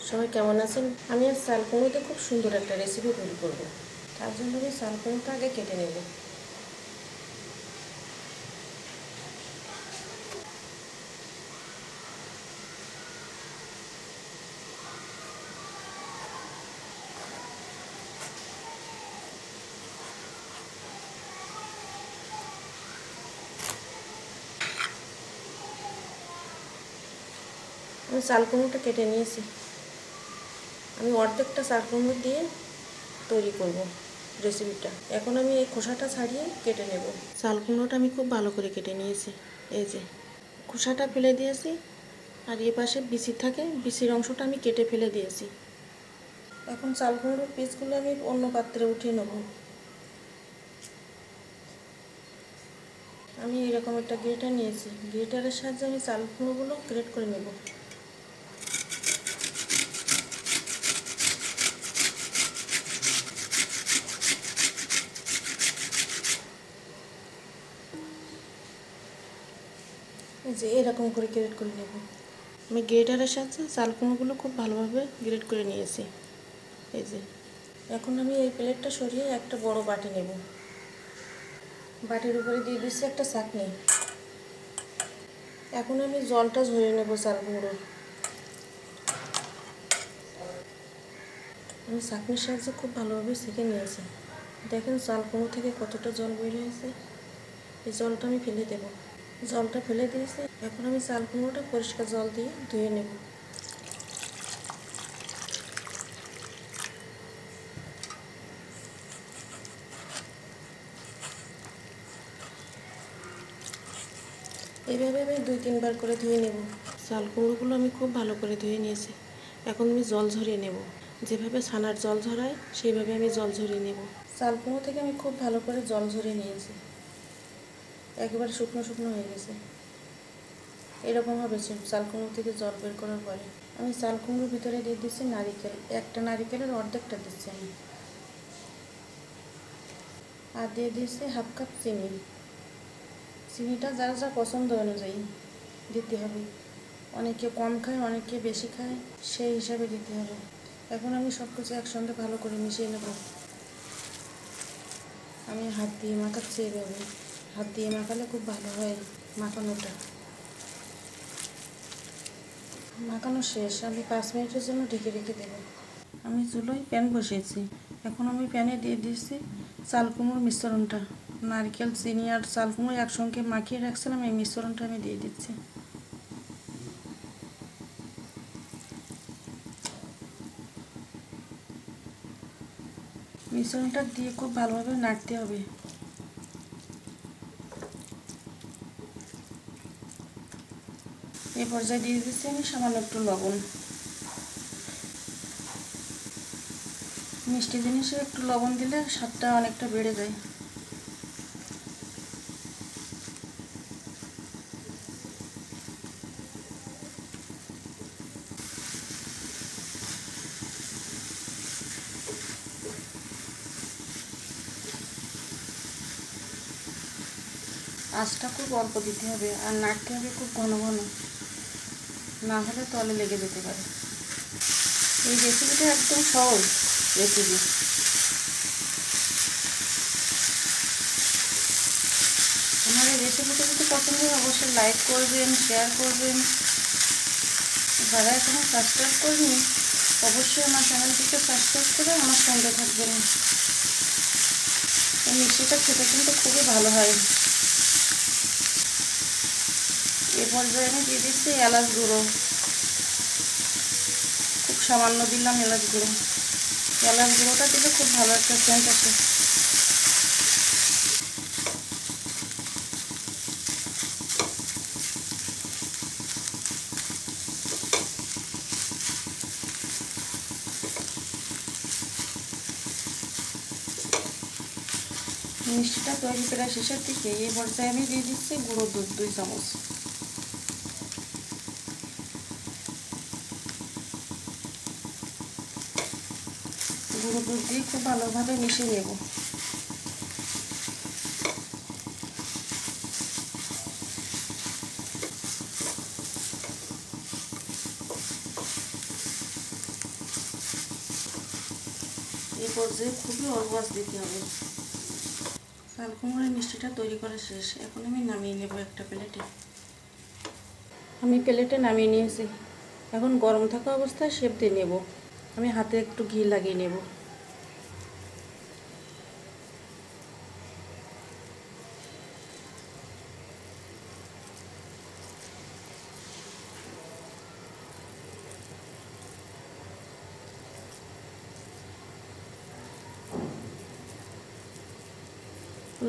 সবাই কেমন আছেন? আমি আজ চাল কুমড়োতে খুব সুন্দর একটা রেসিপি তৈরি করব। তার জন্য আমি চাল কুমড়োটা আগে কেটে নেব। আমি চাল কুমড়োটা কেটে নিয়েছি। আমি অর্ধেকটা চাল কুমড়ো দিয়ে তৈরি করব রেসিপিটা। এখন আমি এই খোসাটা ছাড়িয়ে কেটে নেব। চাল কুমড়োটা আমি খুব ভালো করে কেটে নিয়েছি। এই যে খোসাটা ফেলে দিয়েছি, আর এ পাশে বিচি থাকে, বিচির অংশটা আমি কেটে ফেলে দিয়েছি। এখন চাল কুমড়োর পিসগুলো আমি অন্য পাত্রে উঠিয়ে নেব। আমি এরকম একটা গ্রেটার নিয়েছি, গ্রেটারের সাহায্যে আমি চাল কুমড়োগুলো গ্রেট করে নেব। এই যে এরকম করে গ্রেট করে নেব। আমি গ্রেটারের সাহায্যে চাল কুমড়োগুলো খুব ভালোভাবে গ্রেট করে নিয়েছি। এই যে এখন আমি এই প্লেটটা সরিয়ে একটা বড় বাটি নেব। বাটির উপরে দিয়ে দিচ্ছি একটা ছাঁকনি। এখন আমি জলটা ঝরিয়ে নেব চাল কুমড়োর। আমি ছাঁকনির সাহায্যে খুব ভালোভাবে ছেঁকে নিয়েছি। দেখেন চাল কুমড়ো থেকে কতটা জল বের হয়েছে। এই জলটা আমি ফেলে দেব। জলটা ফেলে দিয়েছি। এখন আমি চাল কুমড়োটা পরিষ্কার জল দিয়ে ধুয়ে নেব। এইভাবে আমি 2-3 বার করে ধুয়ে নেব। চাল কুমড়োগুলো আমি খুব ভালো করে ধুয়ে নিয়েছি। এখন আমি জল ঝরিয়ে নেব। যেভাবে ছানার জল ঝরাই সেইভাবে আমি জল ঝরিয়ে নেব। চাল কুমড়ো থেকে আমি খুব ভালো করে জল ঝরিয়ে নিয়েছি। একেবারে শুকনো শুকনো হয়ে গেছে। এরকম হবে চাল কুমড়ো থেকে জল বের করার পরে আমি চাল কুমড়োর ভিতরে দিয়ে দিচ্ছি নারিকেল। একটা নারিকেলের অর্ধেকটা দিচ্ছি আমি। আর দিয়ে দিচ্ছি 1/2 কাপ চিনি। চিনিটা যার যা পছন্দ অনুযায়ী দিতে হবে। অনেকে কম খায়, অনেকে বেশি খায়, সেই হিসাবে দিতে হবে। এখন আমি সব কিছু একসঙ্গে ভালো করে মিশিয়ে নেব। আমি হাত দিয়ে মাখাচ্ছি। এভাবে হাত দিয়ে মাখালে খুব ভালো হয় মাখানোটা। মাখানো শেষ। আমি 5 মিনিটের জন্য ঢেকে রেখে দেব। আমি চুলোয় প্যান বসিয়েছি। এখন আমি প্যানে দিয়ে দিচ্ছি চাল কুমড়োর মিশ্রণটা। নারকেল, চিনি আর চাল কুমড়ো একসঙ্গে মাখিয়ে রাখছিলাম, এই মিশ্রণটা আমি দিয়ে দিচ্ছি। মিশ্রণটা দিয়ে খুব ভালোভাবে নাড়তে হবে। এই পর্যায়ে দিয়ে দিচ্ছি আমি সামান্য একটু লবণ। মিষ্টি জিনিসে একটু লবণ দিলে স্বাদটা অনেকটা বেড়ে যায়। আঁচটা খুব অল্প দিতে হবে, আর নাড়তে হবে খুব ঘন ঘন, না হলে তলে লেগে যেতে পারে। এই রেসিপিটা একদম সহজ রেসিপি। আমার এই রেসিপিটা যদি পছন্দ হয় অবশ্যই লাইক করবেন, শেয়ার করবেন। যারা এখনো সাবস্ক্রাইব করেনি অবশ্যই আমার চ্যানেলটিকে সাবস্ক্রাইব করে আমার সঙ্গে থাকবেন। এই মিষ্টিটা খেতে কিন্তু খুবই ভালো হয়। এ পর্যায়ে আমি দিয়ে দিচ্ছি এলাচ গুঁড়ো। খুব সামান্য দিলাম এলাচ গুঁড়ো। এলাচ গুঁড়োটা দিলে খুব ভালো একটা সেন্ট আসে। মিষ্টিটা তৈরি প্রায় শেষের দিকে। এই পর্যায়ে আমি দিয়ে দিচ্ছি গুঁড়ো দুধ 2 চামচ। গুঁড়ো দুধ দিয়ে খুব ভালোভাবে মিশিয়ে নেব। এই পর্যায়ে খুবই অল্প আঁচ দিতে হবে। চাল কুমড়োর মিষ্টিটা তৈরি করা শেষ। এখন আমি নামিয়ে নেব একটা প্লেটে। আমি প্লেটে নামিয়ে নিয়েছি। এখন গরম থাকা অবস্থায় শেপ দিয়ে নেব। আমি হাতে একটু ঘি লাগিয়ে নেব।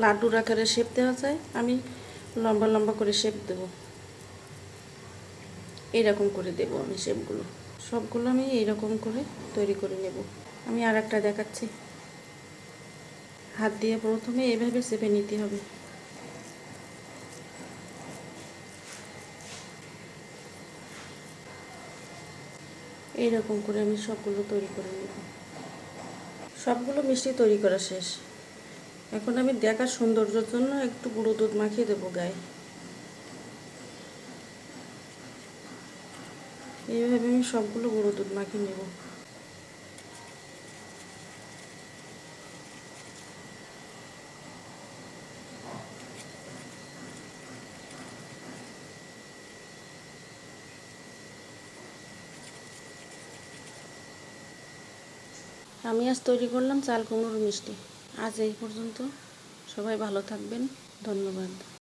লাড্ডুর আকারে শেপ দেওয়া যায়, আমি লম্বা লম্বা করে শেপ দেব। এইরকম করে দেব আমি শেপগুলো। সবগুলো আমি এইরকম করে তৈরি করে নেব। আমি আর একটা দেখাচ্ছি। হাত দিয়ে প্রথমে এভাবে চেপে নিতে হবে। এইরকম করে আমি সবগুলো তৈরি করে নেব। সবগুলো মিষ্টি তৈরি করা শেষ। এখন আমি দেখার সৌন্দর্যের জন্য একটু গুঁড়ো দুধ মাখিয়ে দেবো গায়ে। এইভাবে আমি সবগুলো গুঁড়ো দুধ মাখিয়ে নেব। আমি আজ তৈরি করলাম চাল কুমড়োর মিষ্টি। আজ এই পর্যন্ত। সবাই ভালো থাকবেন। ধন্যবাদ।